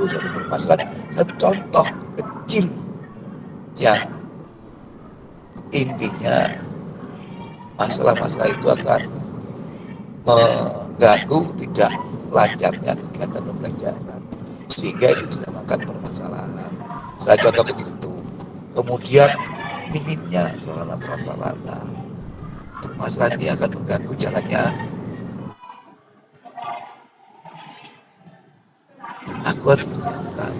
satu permasalahan, satu contoh kecil yang intinya masalah-masalah itu akan mengganggu tidak lancarnya kegiatan pembelajaran, sehingga itu dinamakan permasalahan. Saya contoh kecil itu. Kemudian minimnya sarana prasarana, permasalahan ini akan mengganggu jalannya aku harus menyiapkan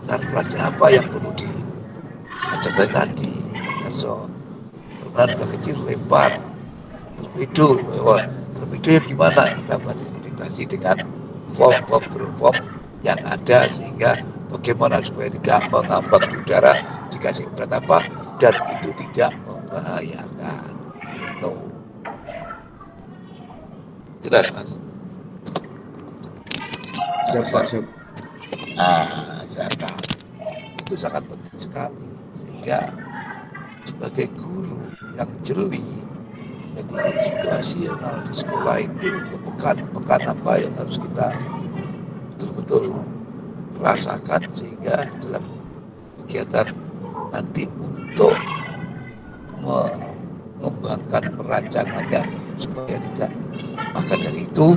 sarana apa yang perlu di contohnya tadi Darso permainan kecil lebar torpedo, torpedo gimana kita modifikasi dengan form yang ada, sehingga bagaimana supaya tidak mengambang di udara, dikasih berat apa dan itu tidak membahayakan. Itu jelas mas. Zakat itu sangat penting sekali, sehingga sebagai guru yang jeli, jadi situasional di sekolah itu pekan apa yang harus kita betul-betul rasakan, sehingga dalam kegiatan nanti untuk mengembangkan perancangannya supaya tidak. Maka dari itu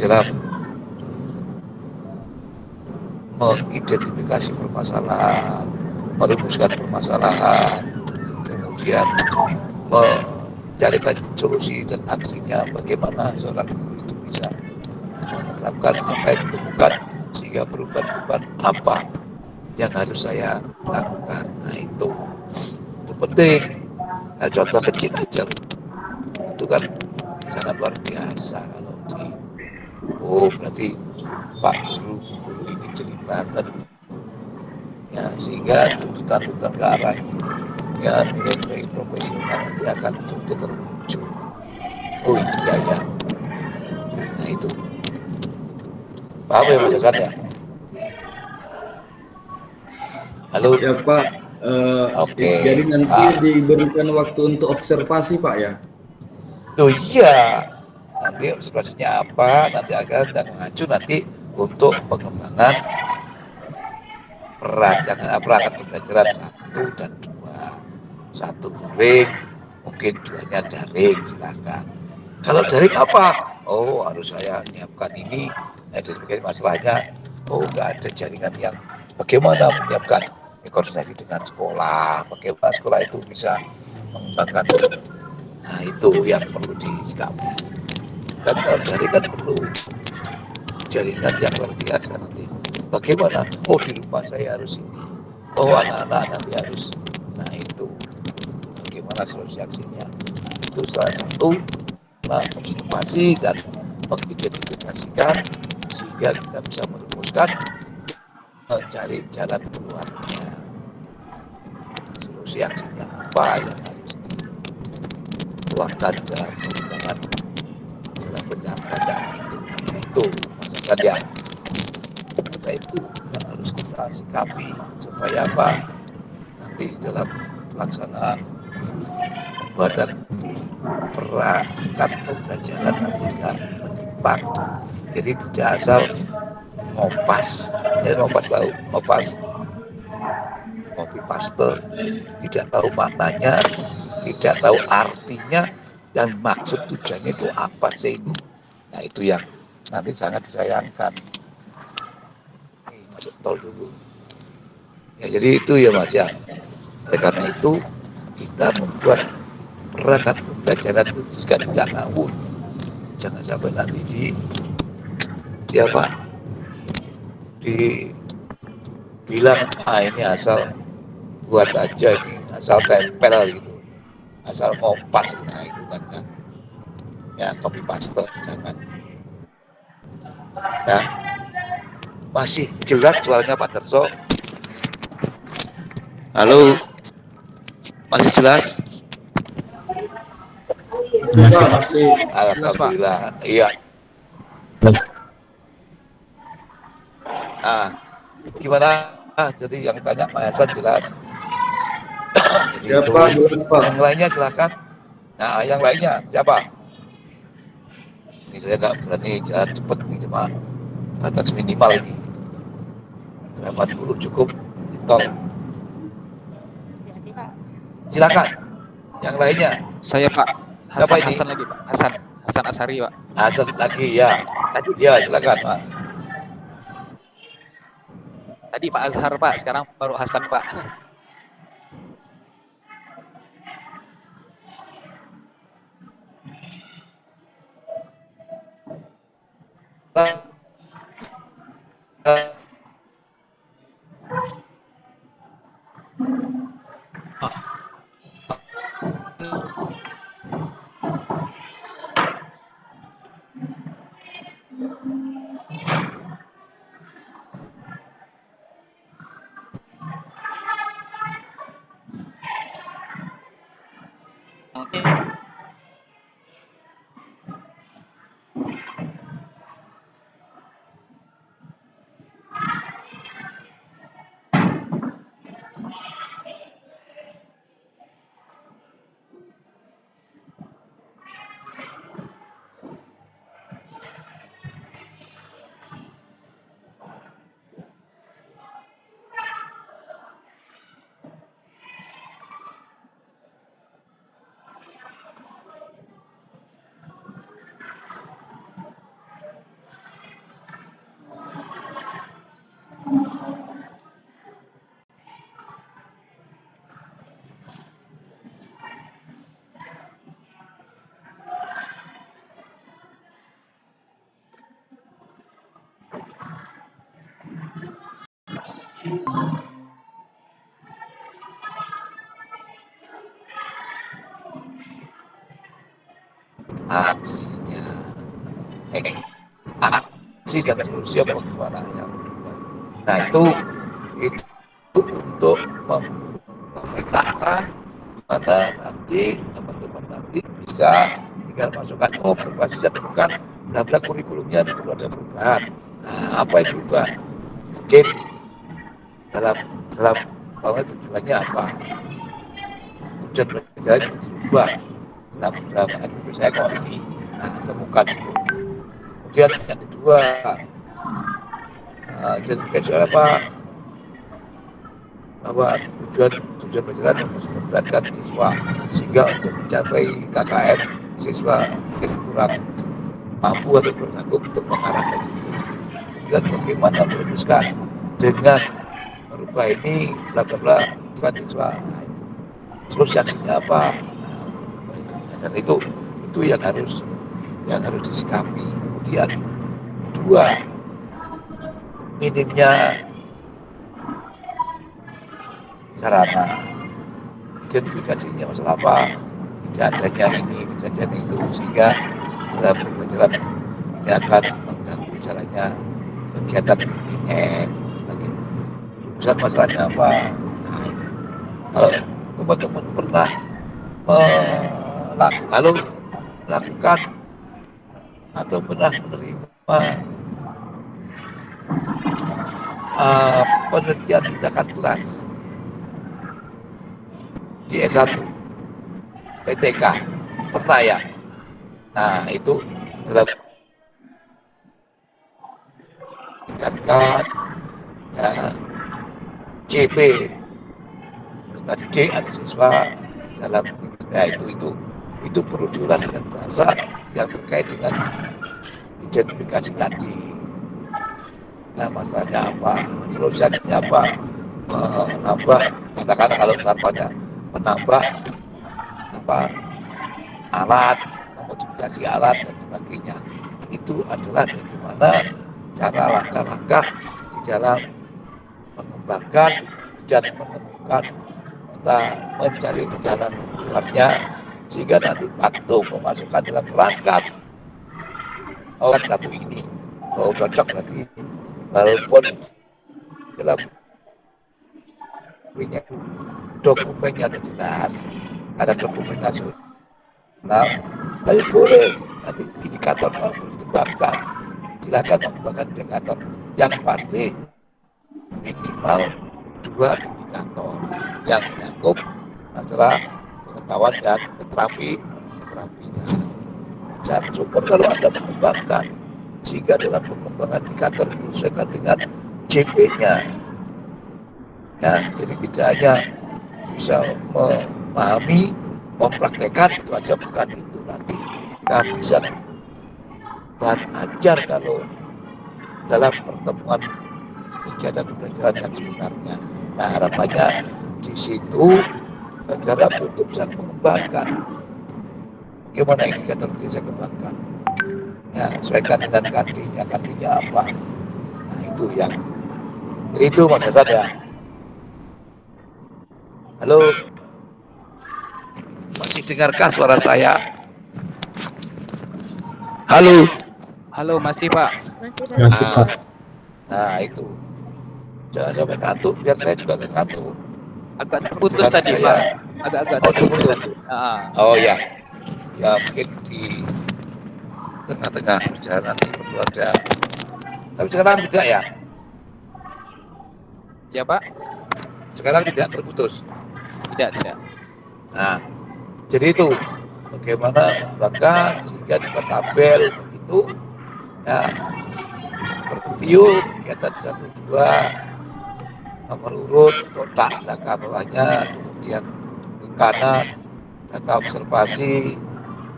dalam mengidentifikasi permasalahan, merumuskan permasalahan, kemudian mencarikan solusi dan aksinya, bagaimana seorang guru itu bisa menerapkan apa yang ditemukan, sehingga perubahan-perubahan apa yang harus saya lakukan. Nah itu penting. Nah, contoh kecil aja itu kan sangat luar biasa kalau berarti Pak Guru ini jeli banget ya, sehingga tuntutan ke arah ya nilai-nilai profesional nanti akan terwujud. Oh iya ya, nah itu paham ya Mas Hasan ya? Halo ya Pak. Oke. Jadi nanti diberikan waktu untuk observasi Pak ya? Oh iya, nanti observasinya apa, nanti akan mengacu nanti untuk pengembangan perancangan perangkat pembelajaran 1 dan 2. 1 luring, mungkin 2-nya daring, silakan. Kalau daring apa? Oh harus saya menyiapkan ini, dari masalahnya, nggak ada jaringan yang bagaimana menyiapkan koordinasi dengan sekolah, bagaimana sekolah itu bisa mengembangkan. Nah itu yang perlu disikapi. Kan kalau daring kan perlu jaringan yang luar biasa nanti. Bagaimana? Di rumah saya harus ini. Anak-anak nanti harus. Nah itu bagaimana solusi aksinya? Itu salah satu observasi dan mengidentifikasikan, sehingga kita bisa merumuskan mencari jalan keluarnya. Solusi aksinya apa yang harus dikeluarkan dalam pengembangan dalam penyampaian itu Mas Hasan ya. Kita itu yang harus kita sikapi supaya apa, nanti dalam pelaksanaan pembuatan perangkat pembelajaran nanti tidak menyimpang. Jadi tidak asal ngopas, copy paste, tidak tahu maknanya, tidak tahu artinya dan maksud tujuannya itu apa sih ini. Nah itu yang nanti sangat disayangkan. Masuk tol dulu. Ya jadi itu ya Mas ya. Oleh karena itu kita membuat perangkat pembelajaran itu juga tidak ngawur. Jangan sampai nanti dibilang ini asal buat aja, ini asal tempel gitu, asal ngopas. Nah itu kan ya copy paste, jangan ya. Masih jelas suaranya Pak Darso? Halo, masih jelas? Masih. Alhamdulillah, iya. Gimana? Jadi yang tanya Pak Hasan jelas? Siapa? Jelas Pak. Yang lainnya silakan. Nah, yang lainnya siapa? Ini saya nggak berani jalan cepet nih, cuma batas minimal ini 80 cukup di tol. Silakan yang lainnya. Saya Pak. Siapa Hasan ini? Hasan lagi Pak. Hasan Asari Pak. Hasan lagi ya. Ya silakan Mas. Tadi Pak Azhar Pak, sekarang baru Hasan Pak. Aksinya aksi dan seterusnya bagaimana yang nah itu untuk memetakan mana nanti teman-teman nanti bisa tinggal masukkan observasi dan temukan bla kurikulumnya perlu ada perubahan. Nah, apa yang berubah? Mungkin dalam bahwa tujuannya apa? Tujuan belajar berubah dalam saya kok ini. Nah, temukan itu. Kemudian yang kedua, jadi belajar apa? Bahwa tujuan pelajaran yang harus memberatkan siswa sehingga untuk mencapai KKM siswa mungkin kurang mampu atau kurang sanggup untuk mengarah ke situ. Dan bagaimana merumuskan dengan merubah ini bla bla bla bukan siswa. Nah, itu. Terus aksinya apa? Nah, dan itu yang harus disikapi. Kemudian dua, minimnya sarana, identifikasinya masalah apa, tidak adanya ini, tidak adanya itu, sehingga dalam pembelajaran ini akan mengganggu jalannya kegiatan PPM. Urusan masalahnya apa? Kalau teman-teman pernah melakukan atau pernah menerima penelitian tindakan kelas di S1 PTK pernah ya? Nah itu dalam tingkatkan ya, CP terus tadi D ada siswa dalam ya, itu perlu diulang dengan bahasa yang terkait dengan identifikasi tadi. Nah masalahnya apa? Solusinya apa? Menambah katakan kalau sampahnya menambah alat, memodifikasi alat dan sebagainya. Itu adalah bagaimana cara langkah-langkah di dalam mengembangkan dan menemukan serta mencari jalan keluarnya sehingga nanti waktu memasukkan dalam perangkat orang satu ini cocok nanti walaupun dalam dokumennya ada jelas, ada dokumen nasional, tapi boleh nanti indikator dikembangkan. Silakan mengembangkan indikator yang pasti minimal 2 indikator yang menyangkut masalah pengetahuan dan keterampilan. Jangan cukup kalau Anda mengembangkan sehingga dalam pengembangan indikator itu disesuaikan dengan JP-nya. Ya, jadi tidak hanya bisa memahami, mempraktekkan itu aja, bukan itu, nanti kehabisan bahan ajar kalau dalam pertemuan kegiatan pembelajaran yang sebenarnya. Nah, harapannya di situ saudara betul bisa mengembangkan bagaimana indikator bisa kembangkan. Ya, sesuaikan dengan kandinya apa. Nah, itu yang jadi itu Mas Hasan ya. Halo, masih dengarkah suara saya? Halo. Halo, masih Pak. Nah, itu. Jangan sampai ngantuk, biar saya juga ngantuk. Agak terputus Jangan tadi saya- Pak. Agak terputus. terputus. Ah, Oh ya, ya mungkin di tengah-tengah perjalanan itu ada. Tapi sekarang tidak ya? ya Pak? Sekarang tidak terputus. Tidak. Nah, jadi itu bagaimana mengembangkan sehingga dibuat tabel begitu. Nah, review kegiatan 1, 2, nomor urut, kotak belakang bawahnya, kemudian ke kanan data observasi,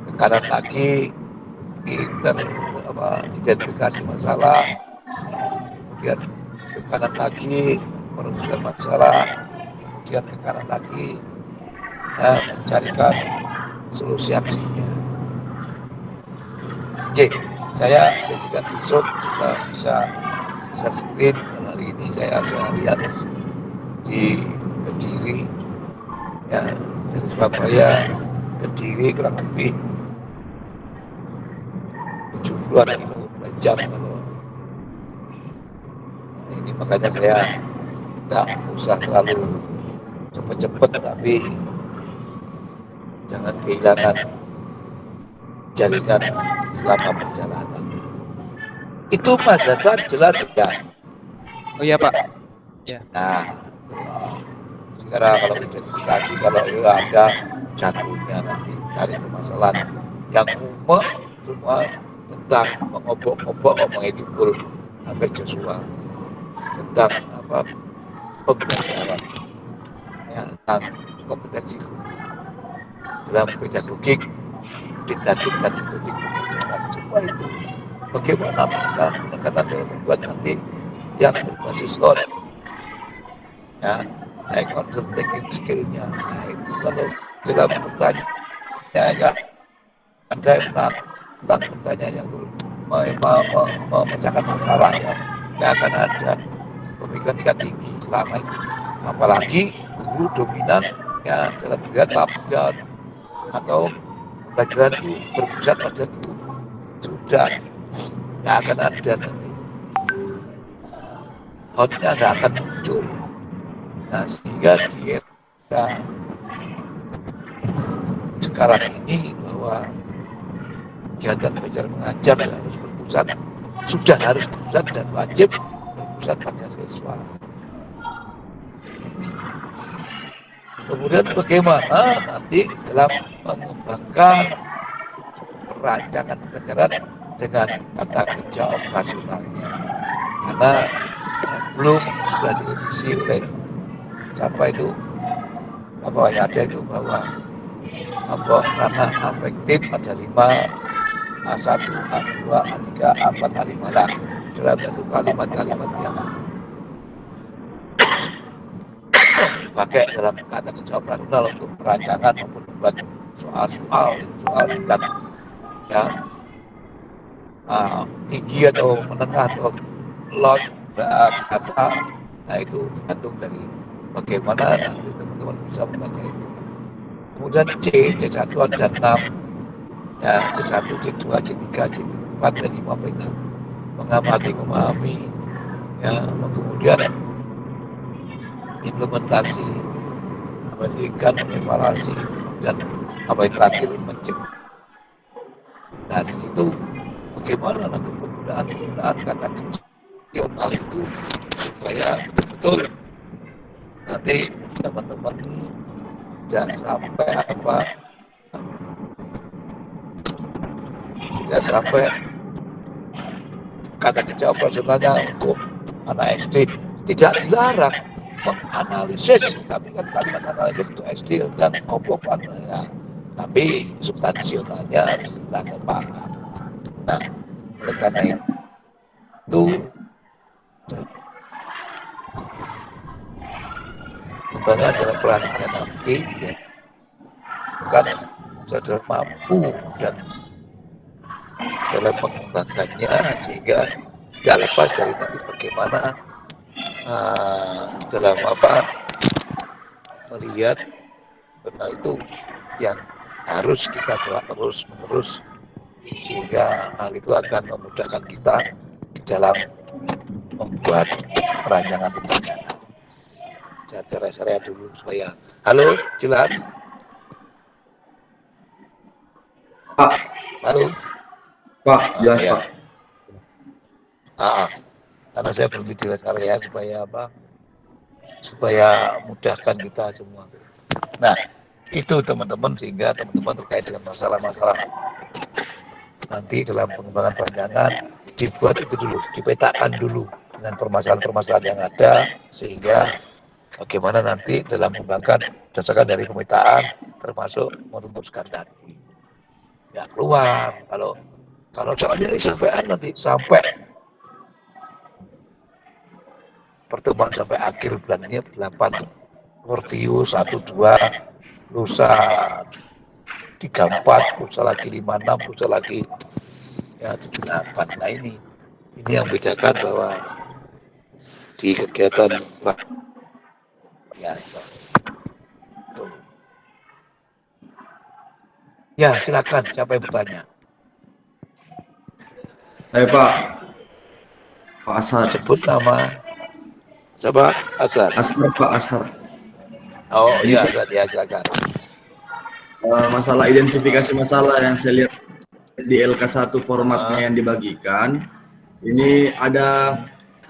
ke kanan lagi identifikasi masalah, kemudian ke kanan lagi merumuskan masalah, kemudian ke kanan lagi mencarikan solusi aksinya. Oke, saya jadikan besok kita bisa sprint. Hari ini saya seharian di Kediri, ya, dari Surabaya Kediri kurang lebih 70-an jam kalau ini, makanya saya nggak usah terlalu cepet-cepet, tapi jangan kehilangan jaringan selama perjalanan. Itu Mas Hasan jelas ya? Oh iya Pak. Nah, sekarang kalau identifikasi, kalau ya ada jagonya nanti cari permasalahan yang umum semua tentang mengobok-obok mengedukul sampai Joshua tentang apa pembelajaran, ya, tentang kompetensi guru dalam pedagogik, didaktik dan metode pembelajaran. Semua itu bagaimana pendekatan dalam membuat nanti yang berbasis order, ya, naik order taking skill-nya. Nah, itu kalau dalam pertanyaan ya ada yang tentang pertanyaan yang memecahkan masalah, ya akan ada pemikiran tingkat tinggi selama itu. Apalagi guru dominan ya dalam melihat top down atau pembelajaran itu berpusat pada guru, sudah nggak akan ada nanti, outnya nggak akan muncul. Nah, sehingga di era sekarang ini bahwa kegiatan belajar mengajar harus berpusat, sudah harus berpusat dan wajib berpusat pada siswa. Kemudian bagaimana nanti dalam mengembangkan perancangan pembelajaran dengan tata kerja operasionalnya, karena belum sudah direvisi oleh siapa itu, apa yang ada itu bahwa ranah afektif ada 5, A1, A2, A3, A4, A5 lah, dalam satu kalimat-kalimat yang dipakai dalam kata kerja operasional untuk perancangan maupun membuat soal tingkat ya tinggi atau menengah atau lot biasa. Nah, itu tergantung dari bagaimana nanti teman-teman bisa membaca itu. Kemudian C1 ada 6, ya, C1, C2, C3, C4, C5, C6, mengamati, memahami, ya, kemudian implementasi, membandingkan, evaluasi, dan apa yang terakhir mencegah. Nah, di situ bagaimana nanti penggunaan kata fungsional itu supaya betul-betul nanti teman-teman jangan sampai kata kerja operasionalnya untuk anak SD tidak dilarang menganalisis, tapi kan kalimat analisis itu SD dan opo-opannya, tapi substansialnya harus digunakan paham. Nah, oleh karena itu sebenarnya adalah perannya nanti ya, kan saudara mampu dan dalam mengembangkannya sehingga tidak lepas dari nanti bagaimana dalam melihat benar itu yang harus kita bawa terus menerus sehingga hal itu akan memudahkan kita di dalam membuat perancangan. Jaga rest area dulu supaya halo jelas. Pak. Halo Pak, jelas ya. Pak. Karena saya berhenti di rest area supaya mudahkan kita semua. Nah, itu teman-teman, sehingga teman-teman terkait dengan masalah-masalah nanti dalam pengembangan perancangan dibuat itu dulu, dipetakan dulu dengan permasalahan-permasalahan yang ada, sehingga bagaimana nanti dalam mengembangkan berdasarkan dari pemetaan termasuk merumuskan tadi. Ya keluar kalau soalnya surveian nanti sampai pertemuan sampai akhir bulan ini 8 review 1 2 lusa 3 4 lusa lagi 5 6 lusa lagi ya 7 8. Nah ini yang membedakan bahwa di kegiatan ya silakan siapa yang bertanya. Pak Ashar. Sebut nama. Siapa? Ashar. Pak Ashar. Oh iya, ya silakan. Masalah identifikasi masalah yang saya lihat di LK1 formatnya yang dibagikan, ini ada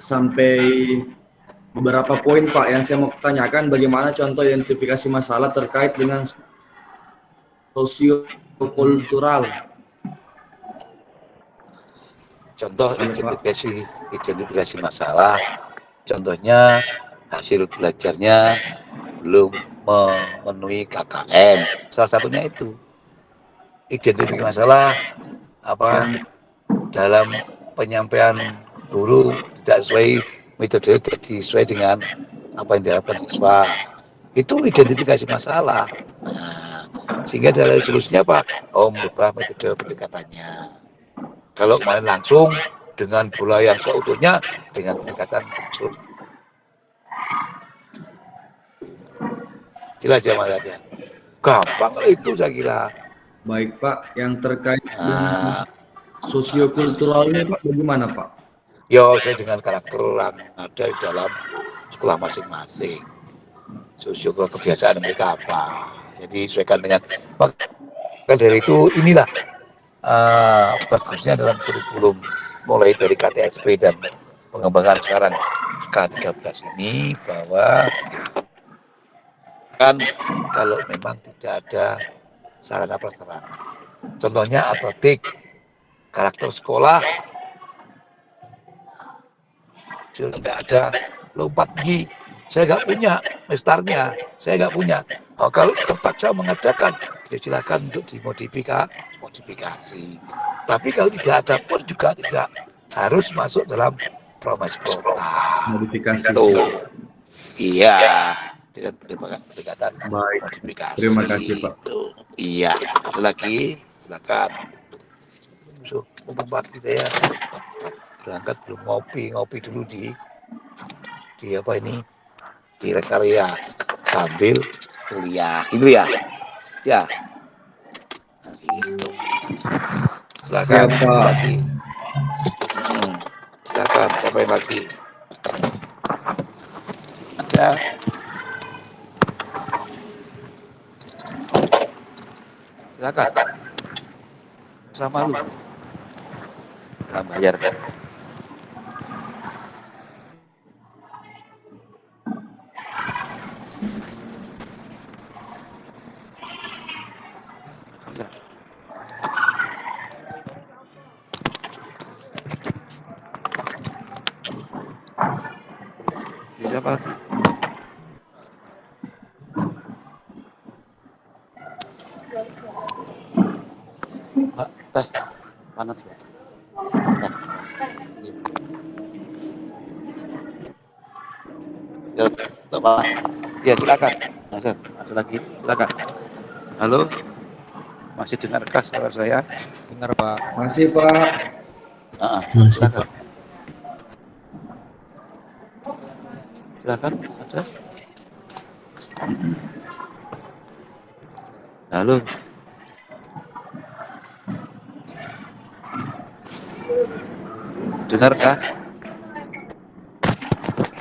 sampai beberapa poin Pak yang saya mau tanyakan, bagaimana contoh identifikasi masalah terkait dengan sosiokultural. Contoh identifikasi masalah, contohnya hasil belajarnya belum memenuhi KKM. Salah satunya itu identifikasi masalah dalam penyampaian guru tidak sesuai metode, tidak sesuai dengan apa yang diharapkan siswa. Itu identifikasi masalah. Nah, sehingga dari solusinya apa? Merubah metode pendekatannya. Kalau kemarin langsung dengan bola yang seutuhnya dengan pendekatan jelas ya melihatnya. Gampang itu saya kira. Baik Pak, yang terkait dengan sosiokulturalnya Pak bagaimana Pak? Ya saya dengan karakter orang ada di dalam sekolah masing-masing. Sosiokultural kebiasaan mereka apa. Jadi sesuaikan dengan maka dari itu inilah bagusnya dalam kurikulum mulai dari KTSP dan pengembangan sekarang K13 ini bahwa kan kalau memang tidak ada sarana prasarana, contohnya atletik, karakter sekolah sudah tidak ada lompat tinggi, saya nggak punya mestarnya, saya nggak punya. Kalau terpaksa mengadakan ya silakan untuk dimodifikasi. Tapi kalau tidak ada pun juga tidak harus masuk dalam promes kota. Modifikasi. Iya, dengan pendekatan modifikasi. Terima kasih Pak. Iya, ada lagi, silakan. Mumpung saya berangkat belum ngopi dulu di apa ini di rest area sambil kuliah itu ya. Ya. Silakan lagi. Silakan siapa yang lagi? Ada. Silakan. Sama lu. Nah, bayar kan. siapa? Pak, teh panas ya. Ya, tak apa. Ya, silakan. Ada lagi, silakan. Halo, masih dengarkah suara saya? Dengar, Pak. Masih Pak. Silakan. Silakan, ada. Halo. Dengarkah?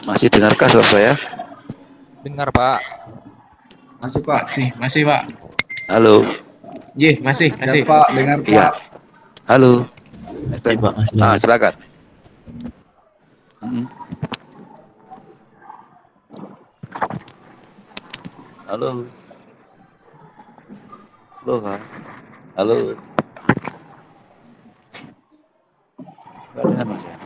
Masih dengarkah suara saya? Dengar, Pak. Masih Pak. Masih Pak. Halo. Masih. Siap Pak, dengar Iya. Pak. Halo. Pak, masih. Silakan. Halo. Halo, Kak. Halo. Nggak dengar, Mas ya?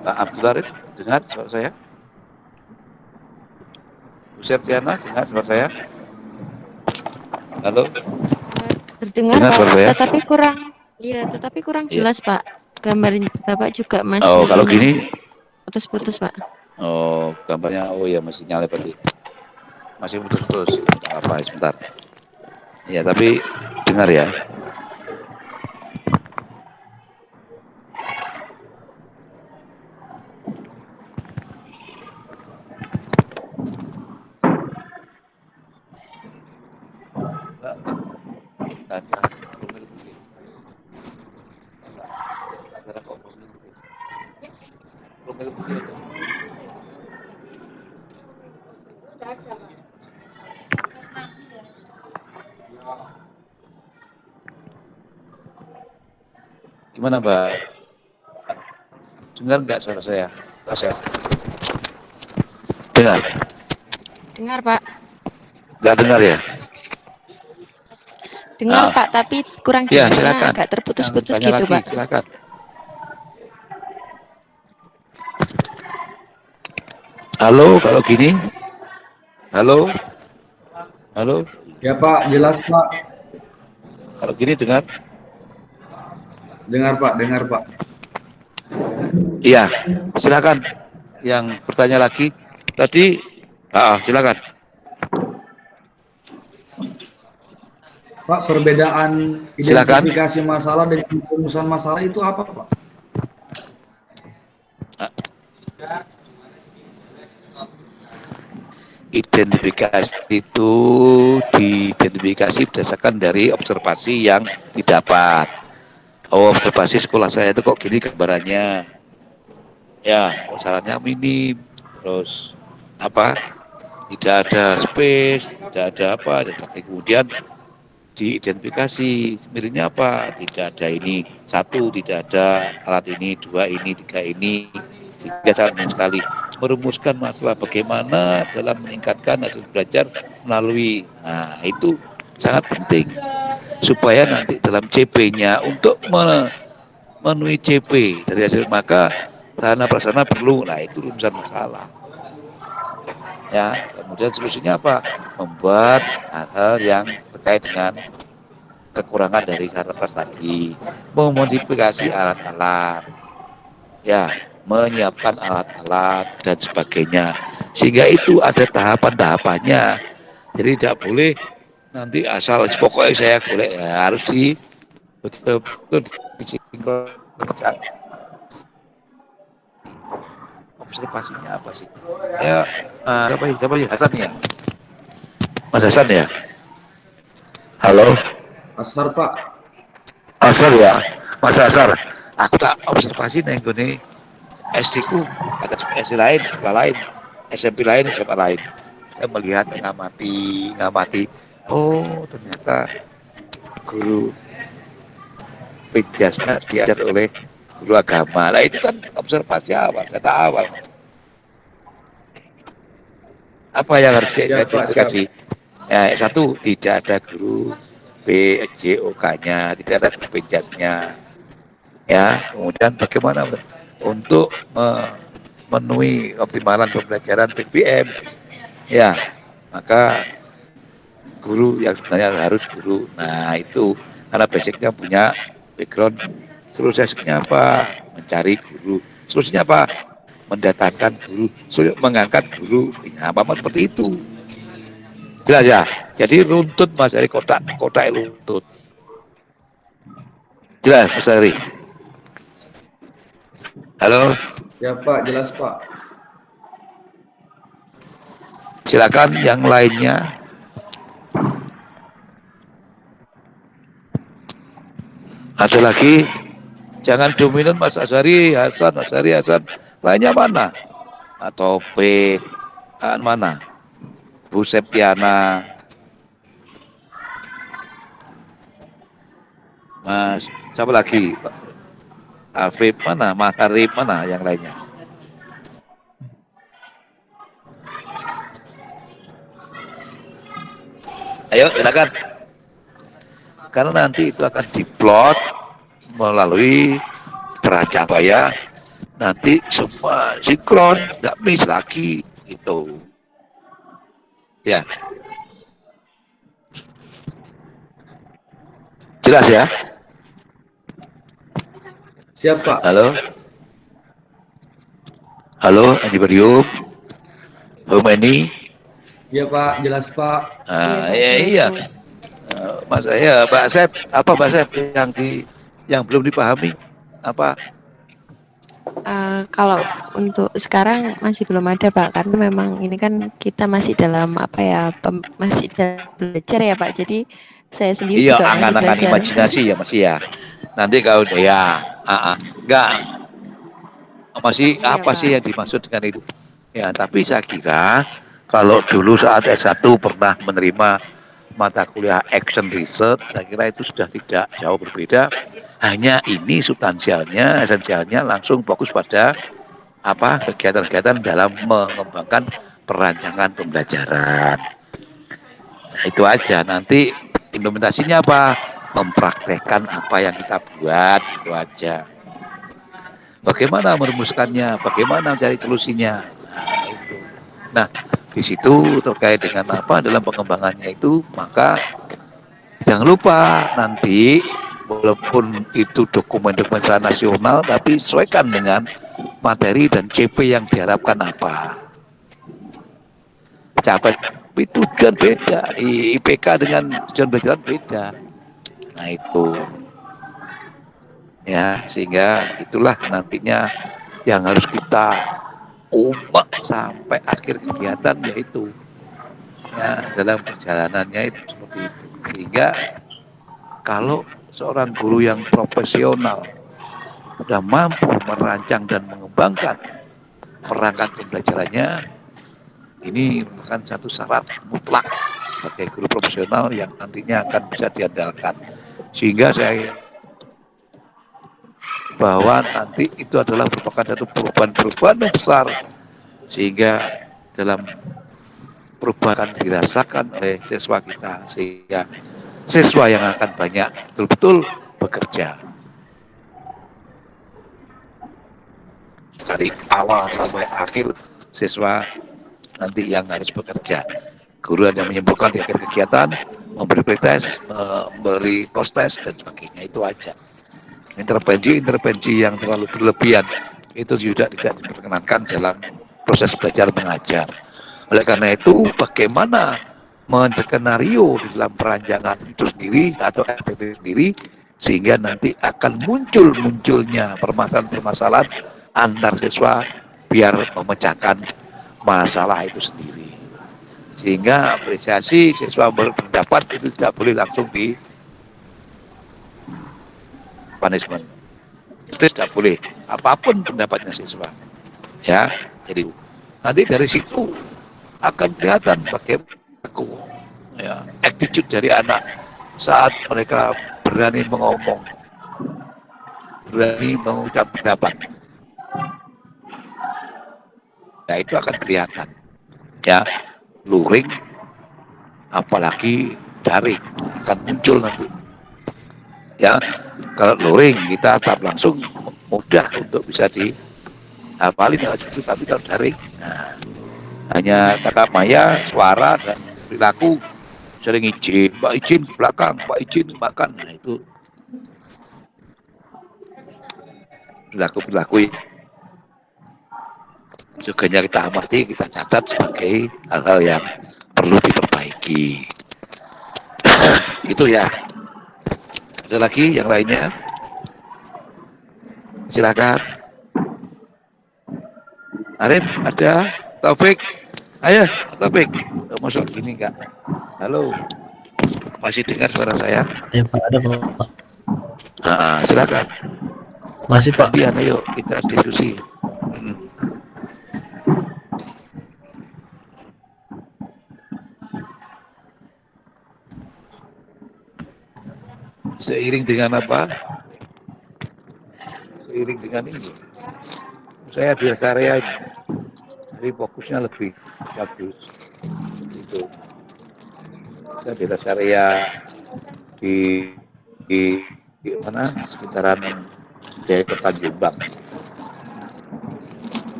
Pak Abdul Arif, dengar suara saya? Bu Septiana, dengar suara saya? Halo? Terdengar Dengar Pak, suara saya? tetapi kurang Iya. jelas Pak. Gambar Bapak juga masih Oh, kalau gini, putus-putus Pak. oh, gambarnya, oh ya, masih nyala berarti. Masih putus-putus. Nggak apa, sebentar. Ya, tapi dengar ya. Gimana, Mbak? Dengar nggak suara saya? Dengar? Dengar Pak. Nggak dengar ya? Dengar Pak, tapi kurang Ya, jelas karena silakan. agak terputus-putus Tanya gitu lagi, Pak. silakan. Halo, kalau gini? Halo? Halo? Ya Pak, jelas Pak. Kalau gini dengar? Dengar Pak. Iya, silakan. Yang bertanya lagi tadi, silakan. Pak, perbedaan Silakan. identifikasi masalah dan perumusan masalah itu apa Pak? Identifikasi itu diidentifikasi berdasarkan dari observasi yang didapat. Oh, observasi sekolah saya itu kok gini gambarannya. Ya, syaratnya minim. Terus apa? Tidak ada space, tidak ada apa. Dan kemudian diidentifikasi sebenarnya apa? Tidak ada ini, satu tidak ada alat ini, dua ini, tiga ini. Sehingga sangat sekali merumuskan masalah bagaimana dalam meningkatkan hasil belajar melalui, nah itu sangat penting supaya nanti dalam CP-nya untuk memenuhi CP dari hasil, maka sarana prasarana perlu, nah itu rumusan masalah ya. Kemudian solusinya apa? Membuat hal-hal yang terkait dengan kekurangan dari sarana prasarana tadi, memodifikasi alat-alat ya, menyiapkan alat-alat dan sebagainya, sehingga itu ada tahapan-tahapannya. Jadi tidak boleh nanti asal pokoknya saya boleh, ya, harus betul-betul disinkronkan. Observasinya apa sih? Ya, siapa ya? Hasan ya? Mas Hasan ya? Halo? Asar Pak. Asar ya? Mas Asar, aku tak observasi nih gini. SD ku, ada SD lain, sekolah lain, SMP lain, SMA lain. Saya melihat, ngamati. Oh, ternyata guru pinjasnya diajar oleh guru agama. Nah itu kan observasi awal, data awal. Apa yang harus diidentifikasi? Ya, satu, tidak ada guru BJOK-nya, tidak ada guru pinjasnya. Ya, kemudian bagaimana untuk memenuhi optimalan pembelajaran PPM, ya maka guru yang sebenarnya harus guru. Nah itu karena basicnya punya background, prosesnya apa? Mencari guru. Solusinya apa? Mendatangkan guru, mengangkat guru. Nah, apa seperti itu. Jelas ya. Jadi runtut Mas dari kotak runtut. Jelas Mas Ari. Halo. Ya Pak, jelas Pak. Silakan yang lainnya. Ada lagi? Jangan dominan Mas Azhari, Hasan, Hasan. Lainnya mana? Atau P, mana? Bu Septiana. Mas, siapa lagi? Afif mana? Mas Arif mana? Yang lainnya? Ayo, silakan. Karena nanti itu akan diplot melalui perancang bayar. Nanti semua sinkron, nggak miss lagi gitu. Ya. Jelas ya? Siapa? Halo? Halo, Andi Barium? Halo, Meni? Iya Pak, jelas Pak. Iya. Mas saya, Mbak Sep, apa Mbak Sep yang belum dipahami? Apa? Kalau untuk sekarang masih belum ada Pak, karena memang ini kan kita masih dalam masih dalam belajar ya Pak. Jadi saya sendiri Iya, juga masih angan-angan belajar. imajinasi ya masih ya. Nanti kalau ya, enggak masih Iya, apa Pak. sih yang dimaksud dengan itu? Ya, tapi saya kira kalau dulu saat S1 pernah menerima mata kuliah action research, saya kira itu sudah tidak jauh berbeda. Hanya ini substansialnya, esensialnya langsung fokus pada kegiatan-kegiatan dalam mengembangkan perancangan pembelajaran. Nah, itu aja. Nanti implementasinya apa? Mempraktekkan apa yang kita buat, itu aja. Bagaimana merumuskannya? Bagaimana mencari solusinya? Nah, itu. Nah, di situ terkait dengan apa dalam pengembangannya itu, maka jangan lupa nanti walaupun itu dokumen-dokumen secara nasional, tapi sesuaikan dengan materi dan CP yang diharapkan apa. Capai tujuan beda, IPK dengan tujuan belajar beda. Nah itu, ya sehingga itulah nantinya yang harus kita umak sampai akhir kegiatan, yaitu ya dalam perjalanannya itu seperti itu. Sehingga kalau seorang guru yang profesional sudah mampu merancang dan mengembangkan perangkat pembelajarannya, ini merupakan satu syarat mutlak sebagai guru profesional yang nantinya akan bisa diandalkan. Sehingga saya bahwa nanti itu adalah merupakan satu perubahan yang besar, sehingga dalam perubahan dirasakan oleh siswa kita, sehingga siswa yang akan banyak betul-betul bekerja dari awal sampai akhir. Siswa nanti yang harus bekerja, guru yang menyembuhkan di akhir kegiatan, memberi pretest, memberi post-test dan sebagainya. Itu aja. Intervensi yang terlalu berlebihan itu juga tidak diperkenankan dalam proses belajar mengajar. Oleh karena itu, bagaimana menskenario di dalam perancangan itu sendiri atau FPP sendiri, sehingga nanti akan munculnya permasalahan-permasalahan antar siswa biar memecahkan masalah itu sendiri. Sehingga apresiasi siswa berpendapat itu tidak boleh langsung di punishment. Itu tidak boleh, apapun pendapatnya siswa. Ya, jadi nanti dari situ akan kelihatan bagaimana ya, attitude dari anak saat mereka berani mengomong, berani mengucap pendapat. Nah, itu akan kelihatan. Ya, luring, apalagi daring akan muncul nanti. Ya, kalau luring kita tetap langsung mudah untuk bisa hafalin aja itu, tapi kalau daring, nah, hanya kata maya, suara dan perilaku. Sering izin, Mbak izin ke belakang, Mbak izin makan. Nah itu perilaku juga kita amati, kita catat sebagai hal-hal yang perlu diperbaiki. Itu ya. Ada lagi yang lainnya? Silakan. Arif, ada? Taufik? Ayo, Taufik. Masuk gini enggak? Halo. Masih dengar suara saya? Ya Pak, ada Pak. Silakan. Masih Pak. Gantian, ayo kita diskusi. Seiring dengan apa? Seiring dengan ini, saya di area ini, jadi fokusnya lebih bagus. Itu. Saya di area di mana? Sekitaran Jaya Kota Jombang.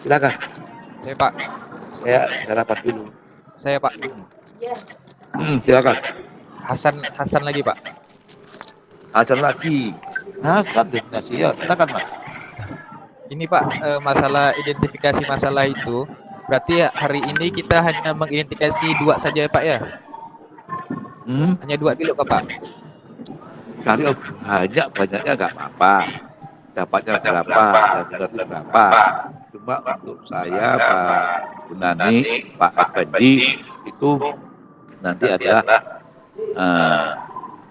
Silakan. Saya Pak. Saya rapat dulu. Saya Pak. Silakan. Hasan lagi Pak. Hasan lagi. Hasan definisi ya. Silakan Mas. Ini Pak, masalah identifikasi masalah itu, berarti hari ini kita hanya mengidentifikasi 2 saja Pak ya? Hanya 2 dulu Pak. Kalau banyaknya nggak apa-apa. Dapatnya berapa, dan berapa. Cuma untuk saya, Pak Gunani, Pak Effendi, itu nanti ada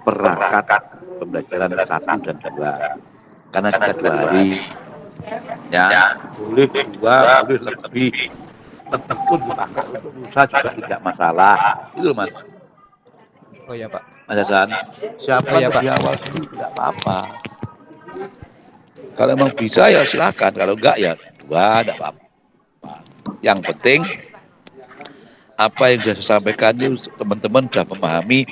perangkat pembelajaran 1 dan 2. Karena kita 2 hari. Ya, boleh 2, boleh lebih. Tetap pun dipakai untuk usaha juga tidak masalah. Itu Mas. Oh ya Pak. Mas Hasan, siapa Oh, ya, Pak. di awal dulu tidak apa-apa. Kalau emang bisa ya silakan, kalau enggak ya 2, tidak apa-apa. Yang penting apa yang sudah saya sampaikan itu teman-teman sudah memahami.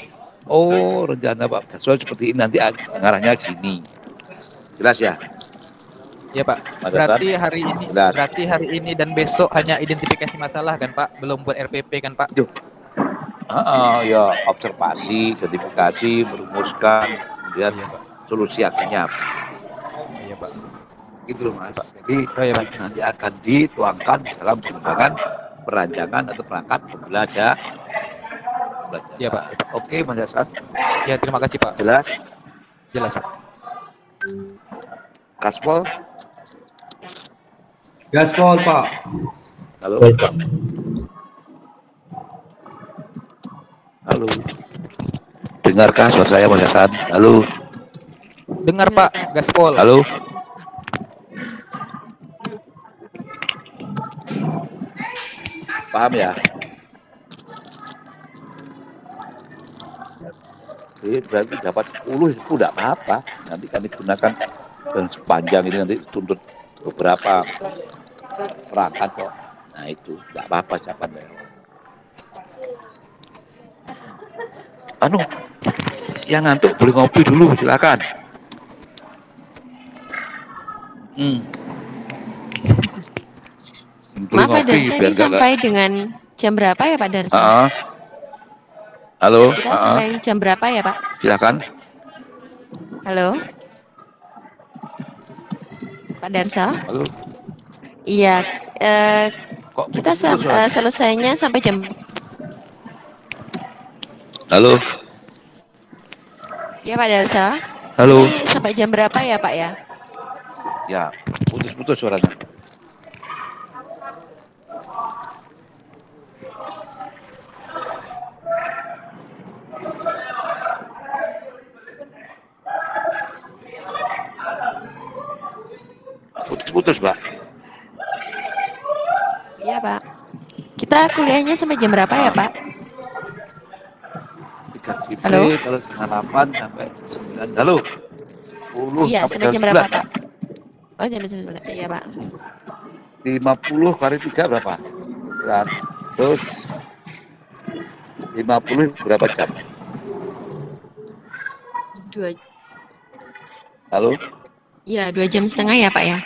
Oh, rencana Pak Daswal seperti ini, nanti ngarahnya gini. Jelas ya? Ya Pak. Berarti hari ini dan besok hanya identifikasi masalah kan Pak, belum buat RPP kan Pak? Ya observasi, identifikasi, merumuskan, kemudian solusi aksinya apa. Iya Pak. Gitu loh Mas. Jadi ya, Pak. nanti akan dituangkan dalam perkembangan perancangan atau perangkat pembelajaran. Iya Pak. Oke Mas Hasan. Ya terima kasih Pak. Jelas? Jelas Pak. Gaspol? Gaspol Pak. Halo? Baik Pak. Halo? Dengarkah suara saya Mas Hasan? Halo? Dengar Pak, Gaspol. Halo? Paham ya? Jadi berarti dapat 10 itu tidak apa-apa. Nanti kami gunakan dan sepanjang ini nanti tuntut beberapa perangkat kok. Nah itu tidak apa-apa jawabannya. Yang ngantuk boleh ngopi dulu, silakan. Maaf Pak Darsa, ini sampai dengan jam berapa ya Pak Darsa? Halo. Kita sampai jam berapa ya Pak? Silakan. Halo. Pak Darsa? Halo. Iya. Kok Kita selesainya sampai jam. Halo. Ya Pak Darsa. Halo. Ini sampai jam berapa ya Pak ya? Ya, putus-putus suaranya. Putus-putus, Pak. Iya Pak. Kita kuliahnya sampai jam berapa ya Pak? 3 Halo? kalau setengah 8 sampai 9. Halo? 10 Iya, sampai jam 11. berapa Pak? Oh jam 9. Iya Pak. 50 kali 3 berapa? 150 berapa jam? 2. Halo? Ya, 2,5 jam ya Pak ya?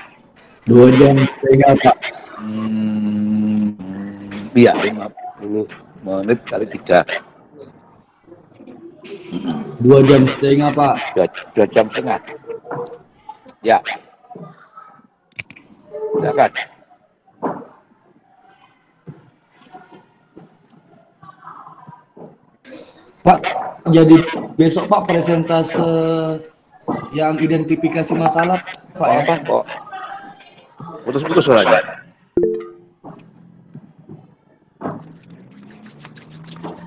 2,5 jam Pak. Iya, 50 menit kali 3. 2,5 jam Pak. 2 jam setengah. Ya, silakan. Pak, jadi besok Pak presentase yang identifikasi masalah Pak ya? Apa kok? Putus-putus suaranya.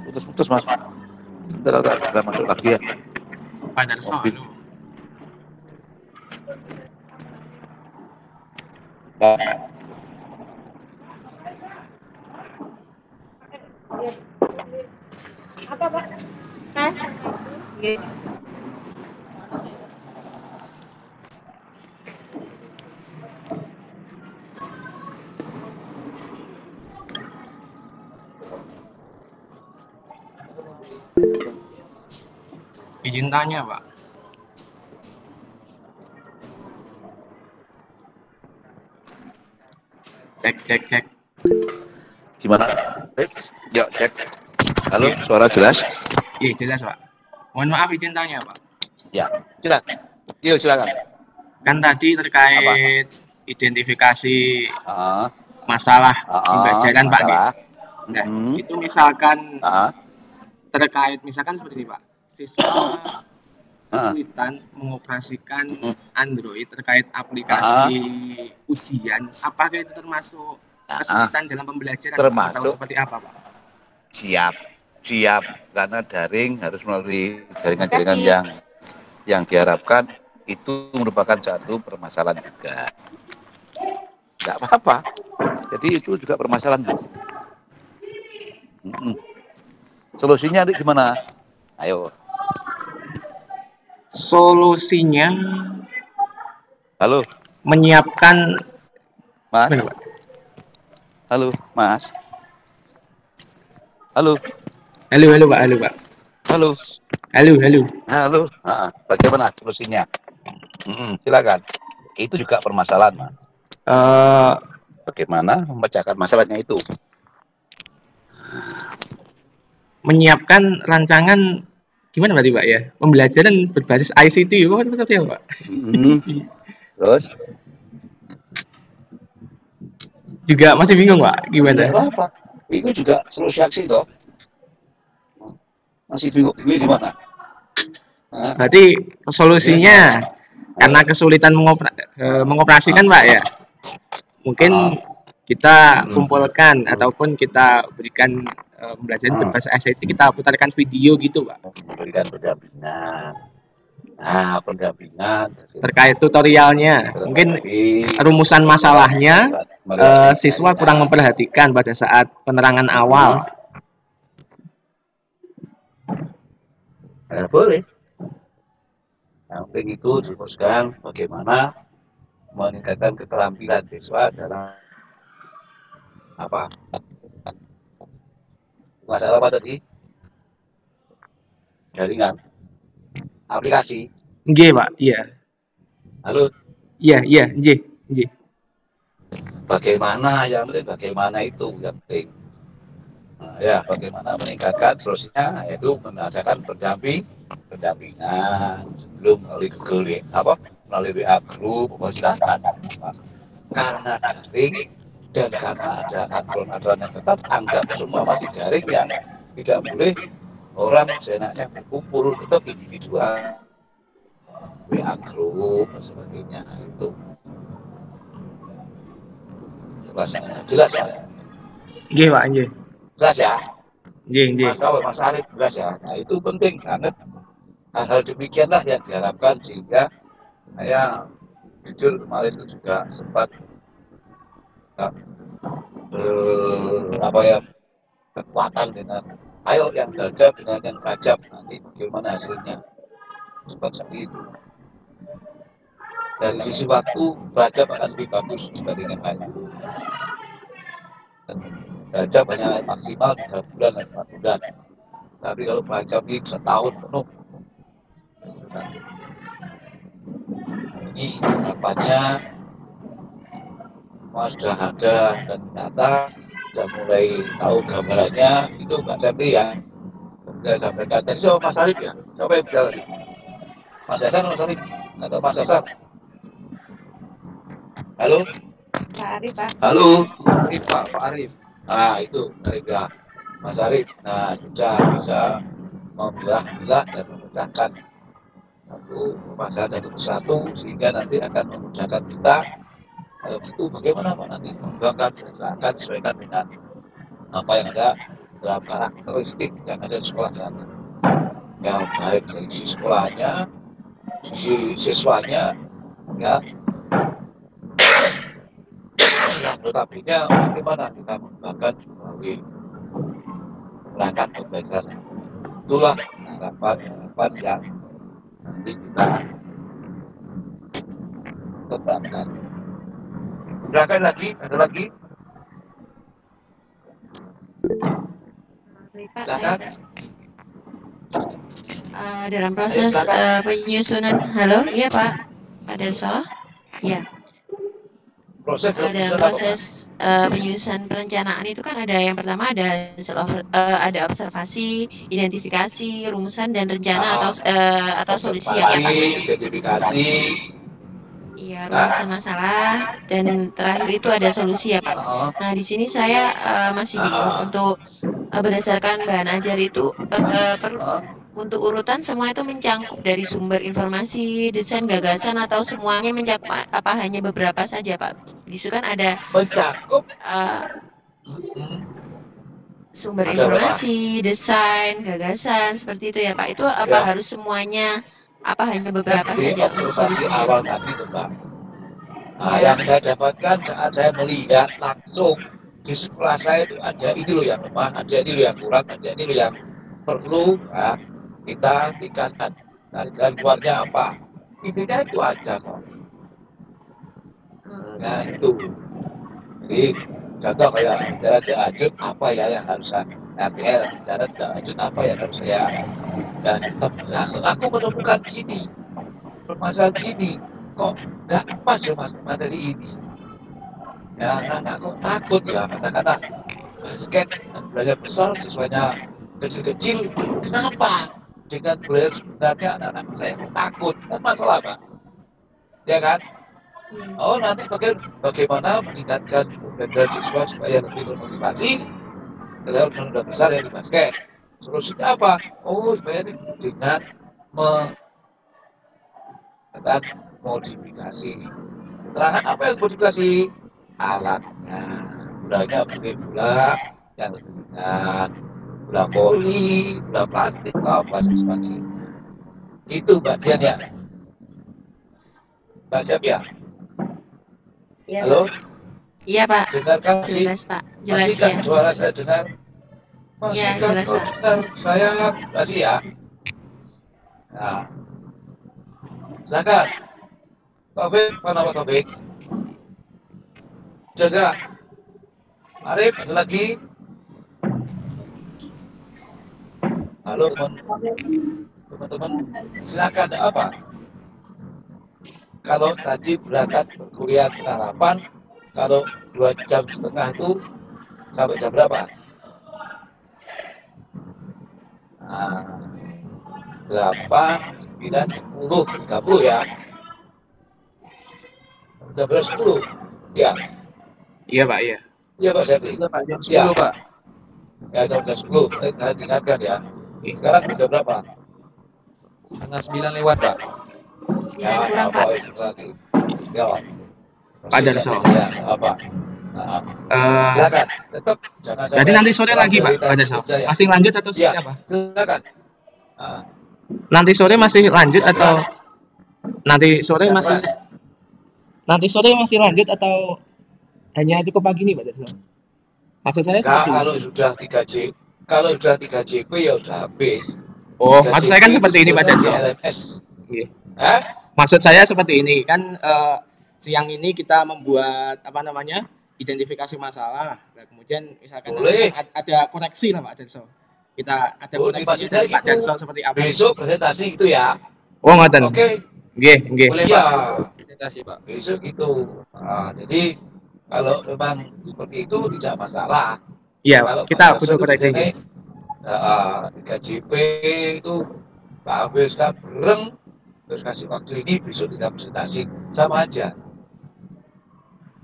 Putus-putus Mas. Bentar, masuk lagi ya. Pak Darso, halo. Apa Pak? Kas? Iya. Izin tanya, Pak. Cek. Gimana? Yuk, cek. Halo, Iya. suara jelas? Iya, jelas, Pak. Mohon maaf izin tanya, Pak. Ya, silakan. Yuk, silakan. Kan tadi terkait identifikasi masalah pembelajaran, Pak. Masalah. Nah, itu misalkan Ah, terkait misalkan seperti ini, Pak. Siswa kesulitan mengoperasikan Android terkait aplikasi ujian, apakah itu termasuk kesulitan dalam pembelajaran termasuk, atau seperti apa, Pak? Siap, karena daring harus melalui jaringan-jaringan yang diharapkan itu merupakan satu permasalahan juga. Nggak apa-apa. Jadi itu juga permasalahan. Solusinya nanti gimana? Ayo. Solusinya Halo, menyiapkan Mas. mana, Pak? Halo, Mas. Halo. Halo, Pak. Halo. Halo. Bagaimana solusinya? Silakan. Itu juga permasalahan, Mas. Bagaimana memecahkan masalahnya itu? Menyiapkan rancangan gimana berarti, Pak ya? Pembelajaran berbasis ICT, Pak, seperti apa, Pak? Terus? Juga masih bingung, Pak, gimana? Apa? Itu juga solusi aksi toh. Masih bingung gimana? Berarti solusinya karena kesulitan mengoperasikan, Pak ya. Mungkin kita kumpulkan ataupun kita berikan pembelajaran berbasis ICT, kita putarkan video gitu, Pak. Memberikan pendampingan. Pendampingan terkait tutorialnya. Mungkin rumusan masalahnya siswa kurang memperhatikan pada saat penerangan awal. Boleh. Yang penting itu difokuskan bagaimana meningkatkan keterampilan siswa dalam apa? Masalah apa tadi? Jaringan. Aplikasi. Nggih, Pak. Iya. Halo. Iya, nggih. Bagaimana itu yang penting. Bagaimana meningkatkan solusinya yaitu mengadakan pendampingan sebelum melalui Google melalui WA group silahkan. Karena daring dan karena ada aturan-aturan yang ketat, anggap semua masih daring yang tidak boleh orang seenaknya berkumpul, tetap individual, WA group dan sebagainya itu. Jelas ya? Nggih, Pak, nggih. Jelas ya? Nggih. Mas Arif jelas ya. Nah, itu penting banget. Hal demikianlah yang diharapkan sehingga saya jujur kemarin itu juga sempat kekuatan dengan ayo yang gagap dengan yang tajam, nanti bagaimana hasilnya, sempat seperti itu. Dari sisi waktu Rajab akan lebih bagus dibandingkan lain. Rajab hanya maksimal 3 bulan dan 4 bulan. Tapi kalau Rajab ini setahun penuh. ini harapannya sudah ada dan ternyata sudah mulai tahu gambarannya itu Mbak Sepri ya. Saya sampaikan tadi sama Mas Arif ya. Siapa yang bicara tadi? Mas Hasan atau Mas Arif? Atau Mas Hasan? Halo? Pak Arif, Pak. Halo? Arif Pak, Pak Arif. Nah itu Arif ya. Mas Arif. Nah sudah bisa memilah-milah dan memecahkan satu permasalahan dari satu sehingga nanti akan memudahkan kita. Kalau gitu bagaimana Pak nanti mengembangkan akan disesuaikan dengan apa yang ada dalam karakteristik yang ada di sekolah sana. Yang baik dari sisi sekolahnya, sisi siswanya, ya. Yang tetapinya bagaimana kita mengembangkan melalui menggunakan pembelajaran. Itulah harapan yang nanti kita tetapkan. Silakan lagi, ada lagi? Pak, Silakan. dalam proses penyusunan, halo, iya Pak, Pak Delso, ya. Dalam proses penyusunan perencanaan itu kan ada yang pertama ada ada observasi, identifikasi, rumusan dan rencana atau solusi ya Pak. Identifikasi. Iya, rumusan masalah dan terakhir itu ada solusi ya Pak. Nah di sini saya masih bingung untuk berdasarkan bahan ajar itu perlu untuk urutan semua itu mencangkup dari sumber informasi, desain, gagasan atau semuanya mencakup apa hanya beberapa saja Pak? Di situ kan ada mencakup sumber informasi, desain, gagasan seperti itu ya Pak. Itu apa harus semuanya? Apa hanya beberapa saja untuk solusinya? Awal tadi itu Pak. Nah, yang saya dapatkan saat saya melihat langsung di sekolah saya itu ada ini loh yang lemah, ada ini loh yang kurang, ada ini loh yang perlu kita tingkatkan. Dan keluarnya apa? Intinya itu aja kok. Nah itu. Jadi contoh kayak jalan lanjut apa ya yang harus RTL, jalan lanjut apa yang harus saya dan langsung aku menemukan gini permasalahan gini kok nggak pas ya mas materi ini ya anak kok takut ya kata-kata basket belajar besar siswanya kecil-kecil kenapa dengan belajar sebenarnya anak-anak saya takut kan masalah Pak ya kan oh nanti bagaimana meningkatkan belajar siswa supaya lebih termotivasi kalau sudah besar ya di basket solusinya apa? Oh, supaya dengan modifikasi. Keterangan apa yang modifikasi? Alatnya. Bulanya pakai bola yang lebih ringan, bola poli, bola plastik, apa dan sebagainya. Itu bagian ya. Mbak Siap ya? Iya, halo? Iya Pak. Dengarkan jelas Pak. Jelas ya. Suara saya dengar. Iya, jelas Pak. Saya tadi ya. Nah, silakan. Taufik, mana Pak Taufik? Jaga. Arif, ada lagi? Halo teman-teman, silakan ada apa? Kalau tadi berangkat kuliah setengah 8, kalau 2,5 jam itu sampai jam berapa? 8, 9, 10, 30 ya. Udah beres 10. Ya. Iya Pak, iya. Iya Pak Sepri. Iya Pak, jam 10 Pak. Ya jam 10. Saya ingatkan ya. Sekarang sudah berapa? Setengah 9 lewat Pak. 9 kurang Pak. Ya. Pak Darso. Ya, apa? Silakan. Tetap jangan. Jadi nanti sore lagi Pak Darso. Masih lanjut atau seperti apa? Silakan. Nanti sore masih lanjut atau nanti sore masih lanjut atau hanya cukup pagi nih Pak Darso? Maksud saya seperti kalau sudah 3J, kalau sudah 3JP ya sudah habis. Oh, maksud saya kan seperti ini Pak Darso. Maksud saya seperti ini kan siang ini kita membuat apa namanya identifikasi masalah. Nah, kemudian misalkan ada koreksi lah Pak Darso. Kita ada koreksinya dari Pak Darso seperti apa? Besok presentasi itu ya. Oh ngoten. Oke. Boleh Iya. Pak, presentasi Pak. Besok itu. Nah, jadi kalau memang seperti itu tidak masalah. Iya, Kalau kita Pak butuh Hasan koreksi. itu 3JP itu Pak habiskan bereng, terus kasih waktu ini, besok tidak presentasi, sama aja.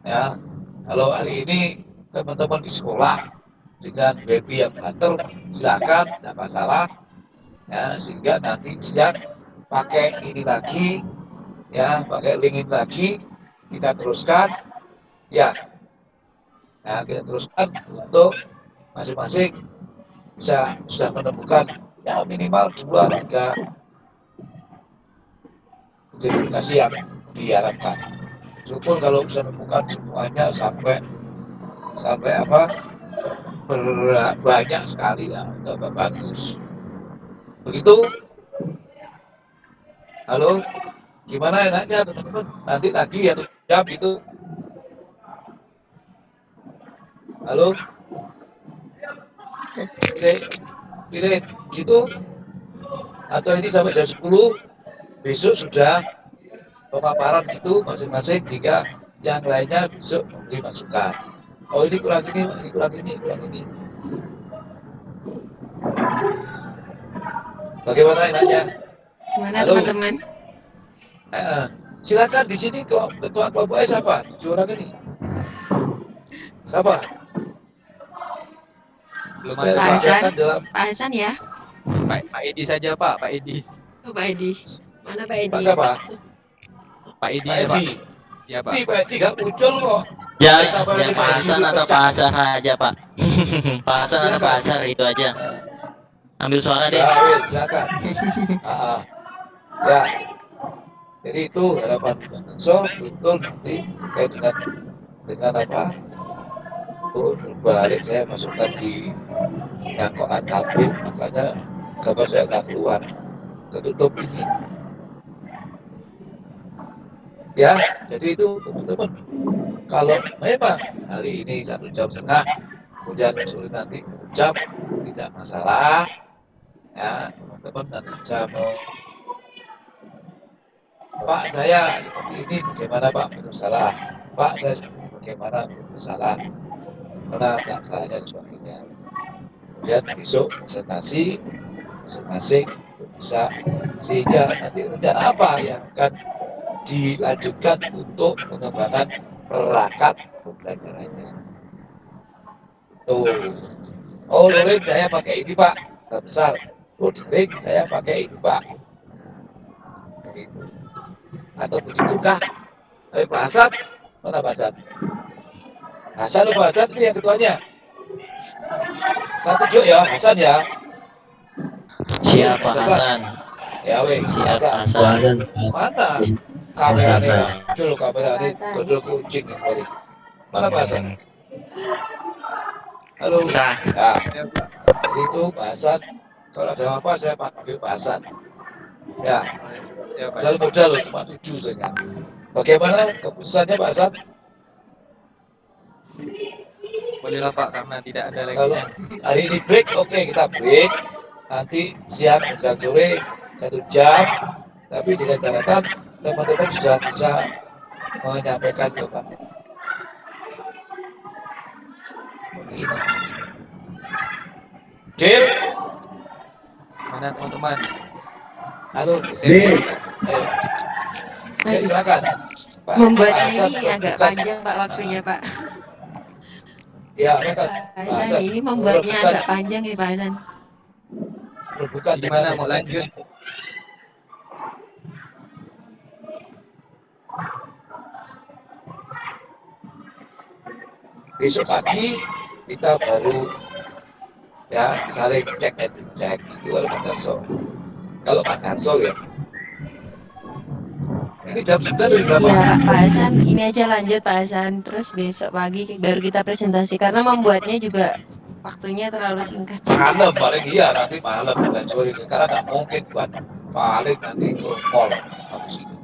Ya, kalau hari ini teman-teman di sekolah dengan baby yang banter, silakan, tidak masalah. Ya, sehingga nanti dia pakai ini lagi, ya, pakai link ini lagi, kita teruskan, ya. Nah, kita teruskan untuk masing-masing bisa sudah menemukan ya minimal 2-3 identifikasi yang diharapkan. Syukur kalau bisa menemukan semuanya sampai banyak sekali lah, tambah bagus. Begitu. Halo, gimana enaknya teman-teman? Nanti lagi ya jam itu. Halo, pilih gitu. Atau ini sampai jam 10, besok sudah pemaparan itu masing-masing, jika yang lainnya besok dimasukkan. Oh ini kurang ini, ini kurang ini, kurang ini. Bagaimana enaknya? Gimana Halo? teman-teman? Silakan di sini ketua kelompoknya siapa? 7 orang ini. Siapa? Belum Saya ada Pak Pak. Hasan. dalam Pak Hasan ya? Pak Edi saja Pak, Pak Edi. Oh, Pak Edi. Mana Pak Pak Edi? siapa? Pak Edi Pak ya Pak. Edi. Ya Pak. Ini Pak Edi nggak muncul kok. Ya, Siapa yang ini, Pak Hasan Edi? atau Pak Hasan aja Pak. Pak Hasan atau Pak Hasan itu aja. Ambil suara deh. Ya, wes, silakan. Ya. Jadi itu harapan so betul nanti terkait dengan apa? Balik saya masukkan di jangkauan tablet, makanya gambar saya nggak keluar, ketutup ini. Ya, jadi itu teman-teman. Kalau memang hari ini 1,5 jam, kemudian sore nanti 1 jam, tidak masalah. Ya, teman-teman nanti bisa Pak saya seperti ini bagaimana Pak? Bersalah. Pak saya seperti ini bagaimana? Bersalah. Karena tak salahnya sebagainya. Kemudian besok presentasi masing-masing bisa, sehingga nanti rencana apa yang akan dilanjutkan untuk pengembangan perangkat pembelajarannya. Tuh. Oh, luring saya pakai ini Pak, besar. Luring saya pakai ini Pak. Begitu. Atau begitukah? Tapi Pak Hasan, mana Pak Hasan? Hasan Pak Hasan ini yang ketuanya. Saya tunjuk ya, Hasan ya. Siap Pak Hasan. Ya weh, Siap Pak Hasan. Hasan. Mana? Kameranya dulu, kameranya dulu kucing yang balik. Mana Pak Hasan? Halo. Sah. Nah, itu Pak Hasan. Kalau ada apa saya panggil Pak Hasan. Ya, Ya Pak. modal modal cuma 7 saja. Bagaimana keputusannya Pak Hasan? Bolehlah Pak, karena tidak ada lagi. Kalau hari ini break, oke kita break. Nanti siang dan sore 1 jam. Tapi dengan catatan teman-teman sudah bisa menyampaikan jawabannya. Begini. Deal. Mana teman-teman? Halo. Deal. Ayo, silakan. Pak Membuatnya Hasan, ini agak panjang Pak waktunya Pak. Ya, mereka. Pak Hasan ini membuatnya agak panjang nih Pak Hasan. Bukan Gimana mau lanjut? Besok pagi kita baru ya saling cek itu kalau Pak Darso. Kalau Pak Darso ya. Ini jam 9 sudah Ya Pak Hasan, ini aja lanjut Pak Hasan. Terus besok pagi baru kita presentasi karena membuatnya juga waktunya terlalu singkat. malam paling iya nanti malam dan sore karena nggak mungkin buat paling nanti call habis itu.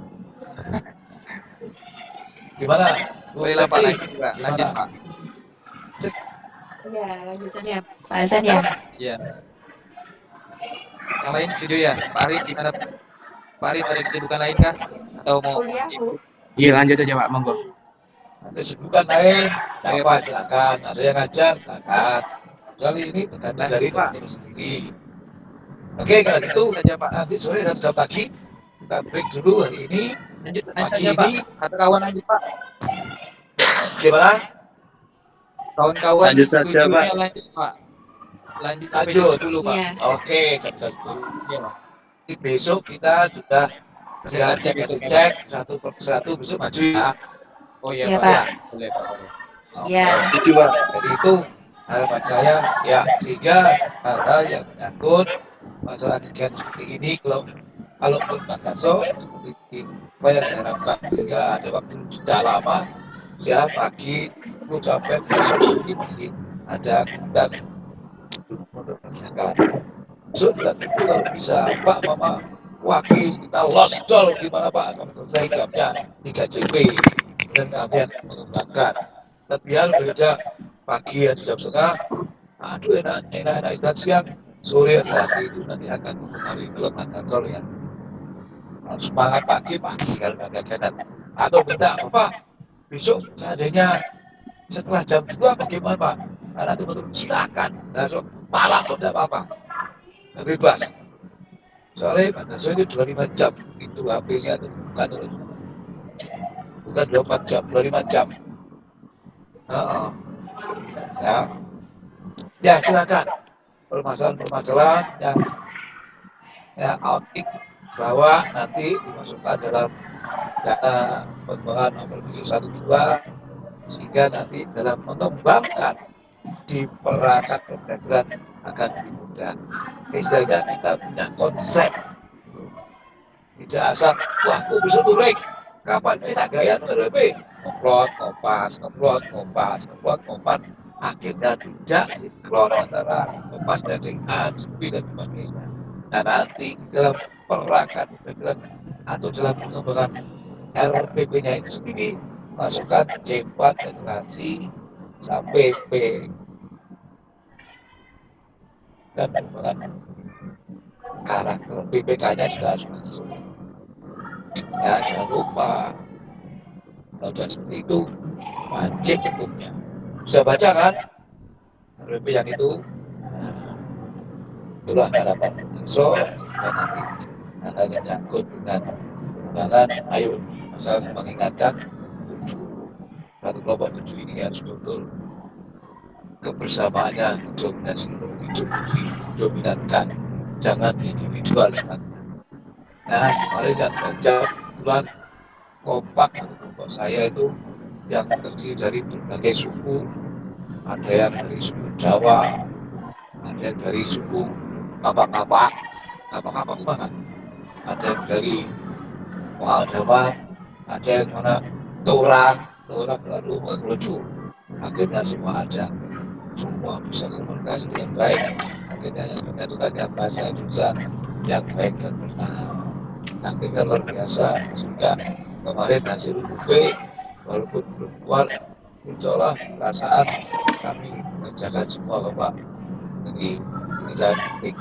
Gimana? Bolehlah Pak, lanjut Pak. Lanjut Pak. Iya, lanjut saja Pak Hasan ya. Iya. Yang lain setuju ya? Pak Arif gimana? Pak Arif ada kesibukan lain kah? Atau mau kuliahku. Iya, lanjut aja Pak, monggo. Ada sibukan lain, apa silakan. Ada yang ngajar, silakan. Kali ini tergantung dari Pak. dokter sendiri. Oke, kalau gitu saja Pak. nanti sore dan sudah pagi kita break dulu hari ini. Lanjut Pagi saja Pak. ini Kata kawan aja Pak. gimana? Kawan-kawan Lanjut saja, setujunya Pak. Lanjut Pak. Lanjut sampai Lanjut. jam 10 Pak. Iya. Oke, jam 10. Iya Pak. Jadi besok kita sudah Presentasi cek besok, cek satu per satu besok maju ya. Oh iya Iya, Pak. Pak. Boleh Pak. Boleh. Iya. Setuju Pak. Jadi itu harapan saya ya, sehingga hal-hal yang menyangkut masalah kegiatan seperti ini kalau Pak Kaso seperti apa yang diharapkan, sehingga ada waktu tidak lama ya, pagi itu sampai besok mungkin ada kita mengerjakan. So, dan itu kalau bisa Pak Mama wakil kita lost doll gimana Pak akan selesai jamnya 3 JP dan kalian mengembangkan. Dan biar bekerja pagi ya jam setengah, aduh enak dan siang, sore lagi itu nanti akan mempengaruhi kelemahan kantor ya. Harus semangat pagi kalau nggak kegiatan. Atau benda apa besok seandainya setelah jam 2 bagaimana Pak? Karena itu betul silakan. Besok malam pun tidak apa-apa. Bebas. Soalnya Pak Daso itu 25 jam itu HP-nya itu bukan 24 jam, 25 jam. Ya silakan. Permasalahan yang outing bahwa nanti dimasukkan dalam data pengembangan nomor 712 sehingga nanti dalam mengembangkan di perangkat pembelajaran akan lebih mudah. Misalnya kita punya konsep, tidak asal wah aku bisa turek kapan kita gaya terlebih komplot kompas akhirnya tidak sinkron antara kompas dan dengan sepi dan sebagainya. Nah nanti dalam perangkat pembelajaran atau dalam pengembangan RPP-nya itu sendiri masukkan C4 generasi sampai P dan pengembangan karakter PPK-nya juga harus masuk. Ya jangan lupa kalau sudah seperti itu wajib hukumnya. Bisa baca kan RPP yang itu? Nah, itulah harapan so dan nanti ada yang nyangkut dengan pengembangan. Ayo saya mengingatkan satu kelompok 7 ini harus betul kebersamaannya dominasi hidup didominankan, jangan individual sifatnya. Nah kemarin yang kerja bulan kompak kelompok saya itu yang terdiri dari berbagai suku, ada yang dari suku Jawa, ada yang dari suku kapak-kapak mana, ada yang dari Jawa, ada yang mana Torang lalu menuju, akhirnya semua ada, semua bisa komunikasi dengan baik, akhirnya yang menyatukan bahasa Indonesia yang baik dan benar. Akhirnya luar biasa, sehingga kemarin hasil UB walaupun belum keluar, insyaallah perasaan kami mengerjakan semua Bapak. Jadi tidak penting.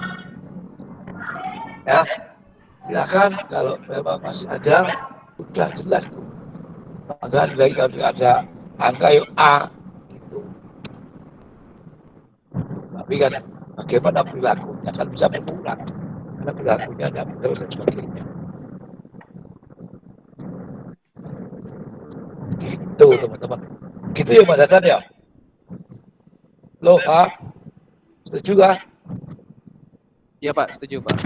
Ya, silakan kalau memang masih ada, sudah jelas tuh. Maka dari kalau ada angka yuk A gitu. Tapi kan bagaimana perilakunya kan bisa berulang karena perilakunya tidak benar dan sebagainya. Gitu teman-teman. Gitu ya Pak Dadan ya. Loh Pak, setuju kah? Iya Pak, setuju Pak.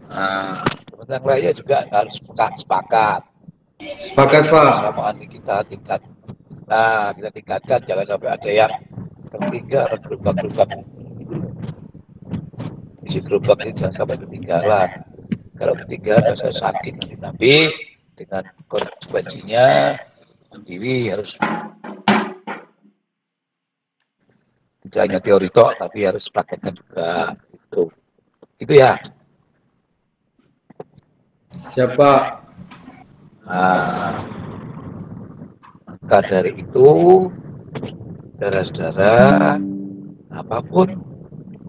Nah, teman-teman lainnya juga harus sepakat. Sepakat Pak. Kesamaan kita tingkat. Nah, kita tingkatkan jangan sampai ada yang tertinggal gerobak-gerobak. Isi gerobak ini jangan sampai ketinggalan. Kalau ketinggalan saya sakit nanti. Tapi dengan konsekuensinya sendiri harus tidak hanya teori tok, tapi harus praktekkan juga. Itu ya. Siapa? Nah, maka dari itu, saudara-saudara, apapun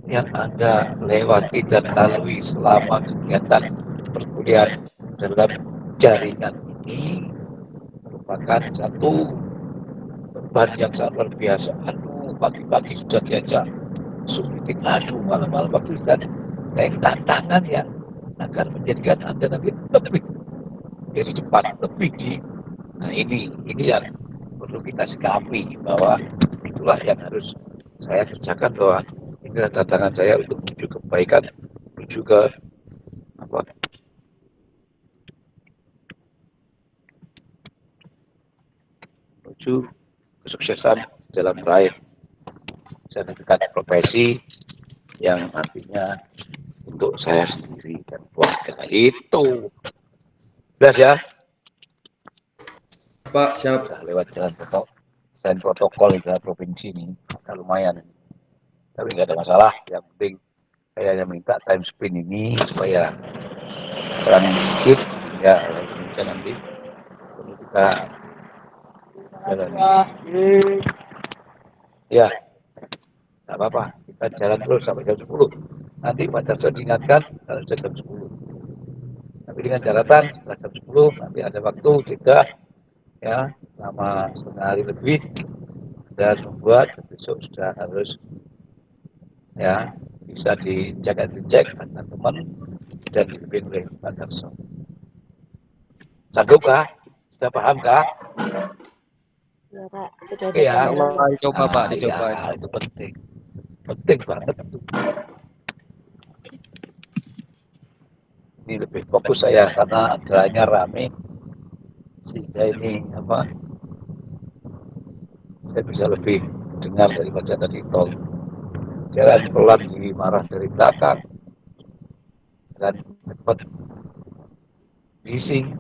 yang Anda lewati dan lalui selama kegiatan perkuliahan dalam jaringan ini merupakan satu beban yang sangat luar biasa. Aduh, pagi-pagi sudah diajak meeting, aduh, malam-malam waktu dan tantangan yang akan menjadikan Anda nanti lebih dari cepat, lebih di. Nah ini yang perlu kita sikapi, bahwa itulah yang harus saya kerjakan, bahwa inilah tantangan saya untuk menuju kebaikan, menuju ke apa? Menuju kesuksesan dalam meraih saya dekat profesi yang artinya untuk saya sendiri dan keluarga. Itu jelas ya Pak, siap. sudah lewat jalan protokol di provinsi ini agak lumayan, tapi nggak ada masalah. Yang penting saya hanya minta time sprint ini supaya kurang sedikit ya, bisa nanti perlu kita jalani. Ya, nggak apa-apa, kita jalan terus sampai jam 10. Nanti Pak Jarso diingatkan kalau jam 10. Tapi dengan catatan setelah jam 10 nanti ada waktu jeda ya, selama setengah hari lebih, dan membuat besok sudah harus ya bisa dicek dengan teman dan dipimpin oleh Pak Jarso. Sanggup kah? Sudah paham kah? Ya Pak, sudah Oke ya. Dicoba Pak, dicoba. Ya, itu penting banget itu. Ini lebih fokus saya karena jalannya rame, sehingga ini apa, saya bisa lebih dengar daripada tadi tol. Jalan pelan dimarah dari belakang, dan cepat bising.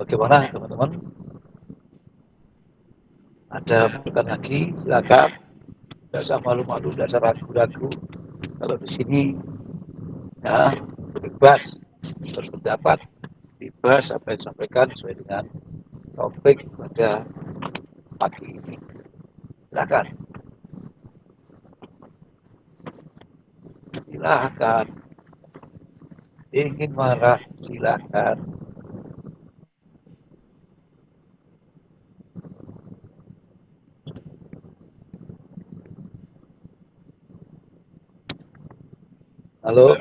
Bagaimana teman-teman? Ada masukan lagi? Silakan. Tidak usah malu-malu, tidak usah ragu-ragu. Kalau di sini ya bebas berpendapat, bebas apa yang disampaikan sesuai dengan topik pada pagi ini. Silakan. Silakan. Ingin marah, silakan. Halo?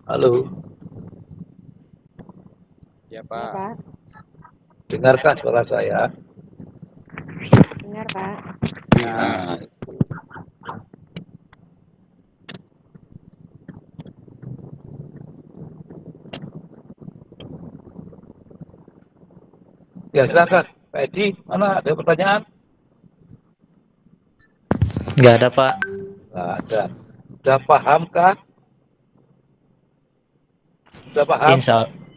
Halo? Ya Ya Pak. Pak, Dengarkah suara saya? dengar Pak. Nah, ya silakan. Pak Edi, mana ada pertanyaan? Nggak ada Pak. Nggak ada. Sudah pahamkah? Sudah paham?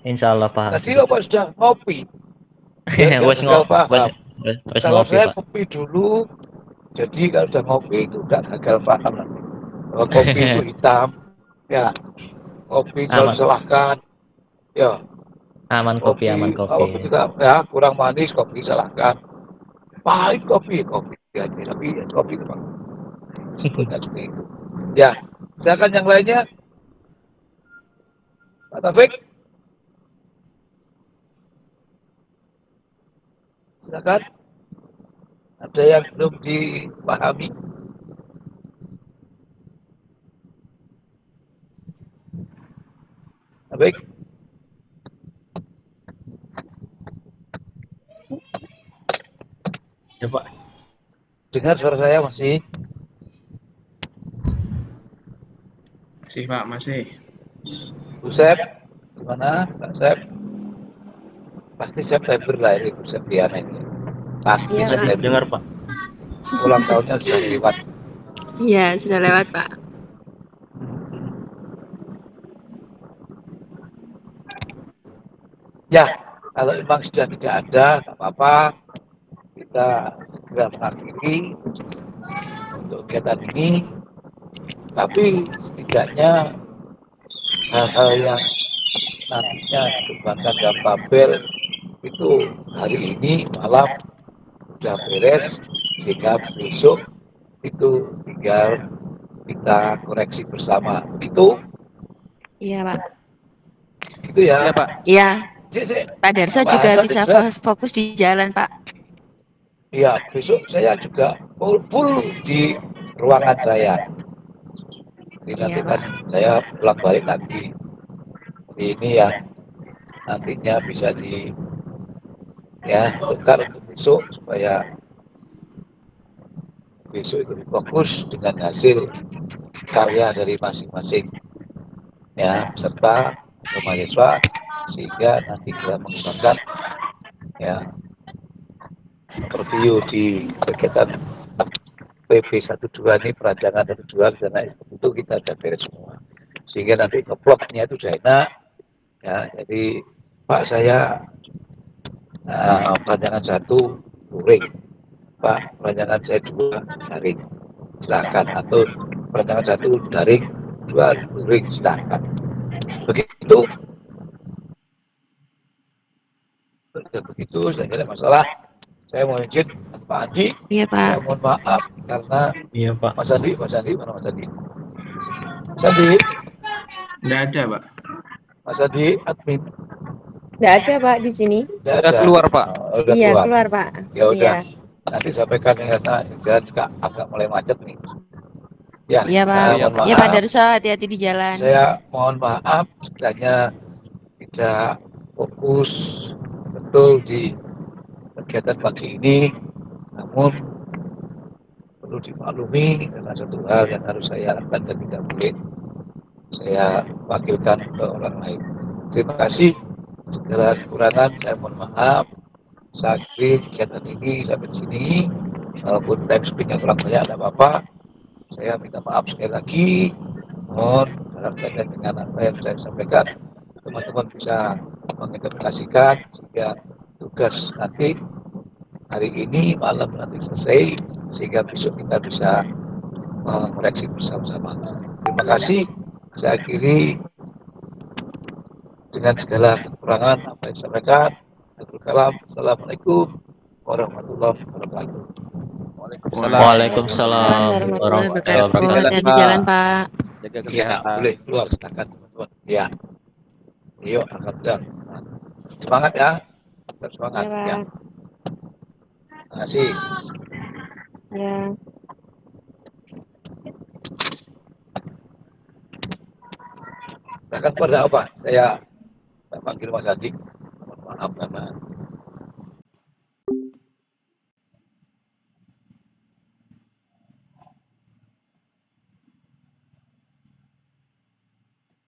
Insya Allah Pak. Tadi apa sudah ngopi? Ya, Wes gagal paham. Kalau ngopi saya Pak. kopi dulu, jadi kalau sudah ngopi itu udah gagal paham nanti. Kalau kopi itu hitam, ya kopi kalau Aman. silahkan, ya Aman kopi, aman kalau kopi. juga ya kurang manis kopi silahkan. Pahit kopi aja, tapi ya, kopi itu sebutnya seperti itu. Ya, silakan yang lainnya. Pak Taufik, silakan. Ada yang belum dipahami? Baik. Ya Pak. Dengar suara saya masih? Masih Pak, masih. Bu Sep, gimana Pak Sep? Pasti September lah ini Bu Septiana ini. Pasti Iya, Pak. September. Dengar Pak. Ulang tahunnya sudah lewat. Iya, sudah lewat Pak. Ya, kalau memang sudah tidak ada, tak apa-apa. Kita segera mengakhiri untuk kegiatan ini. Tapi setidaknya hal-hal yang nantinya dikembangkan dalam tabel itu hari ini malam sudah beres, sehingga besok itu tinggal kita koreksi bersama. Itu Iya, Pak. gitu ya. Iya, Pak. Iya. Cek, cek. Pak Darso Pak juga Hasan bisa juga. fokus di jalan, Pak. Iya, besok saya juga full di ruangan saya. Jadi nanti Iya, pas Pak. saya pulang balik nanti. Jadi ini ya nantinya bisa tukar untuk besok supaya besok itu fokus dengan hasil karya dari masing-masing ya serta mahasiswa sehingga nanti kita mengembangkan ya review di kegiatan PP 12 ini perancangan 12 dan lain itu kita sudah beres semua sehingga nanti ngeplotnya itu sudah enak ya. Jadi Pak saya perancangan 1 luring, Pak perancangan saya 2 daring silakan, atau perancangan 1 daring 2 luring silakan. Begitu saya kira masalah. Saya mau izin Pak Andi. Iya, Saya Pak. mohon maaf karena Iya, Pak. Mas Andi mana Mas Andi? Mas Andi, Nggak ada, Pak. Mas Andi admin. Nggak ada, Pak, di sini. Nggak Udah ada. keluar, Pak. Oh, udah Iya, keluar. keluar, Pak. Ya udah. Iya. Nanti sampaikan ya, karena jalan agak mulai macet nih. Ya, Iya, Pak. Iya, mohon Iya, maaf. Pak Darso, hati-hati di jalan. Saya mohon maaf sekiranya tidak fokus betul di kegiatan pagi ini, namun perlu dimaklumi karena satu hal yang harus saya lakukan dan tidak boleh saya wakilkan ke orang lain. Terima kasih. Segala kekurangan saya mohon maaf. Saya akhiri kegiatan ini sampai di sini. Walaupun time speednya kurang banyak, tidak apa-apa. Saya minta maaf sekali lagi. Mohon dalam kaitan dengan apa yang saya sampaikan, teman-teman bisa menginterpretasikan sehingga tugas nanti hari ini malam nanti selesai sehingga besok kita bisa mengoreksi bersama-sama. Terima kasih. Saya akhiri dengan segala kekurangan apa yang saya sampaikan. Assalamualaikum warahmatullahi wabarakatuh. Waalaikumsalam warahmatullahi warahmatullahi wabarakatuh. wabarakatuh. Hati-hati di jalan, Pak. Jaga Ya, kesehatan. boleh keluar silakan teman-teman. Ya. Yuk, alhamdulillah. Semangat ya. Tetap semangat Iya, ya. Pak. Terima kasih. Ya. Silakan pada apa? Saya panggil Mas Adi. Mohon maaf karena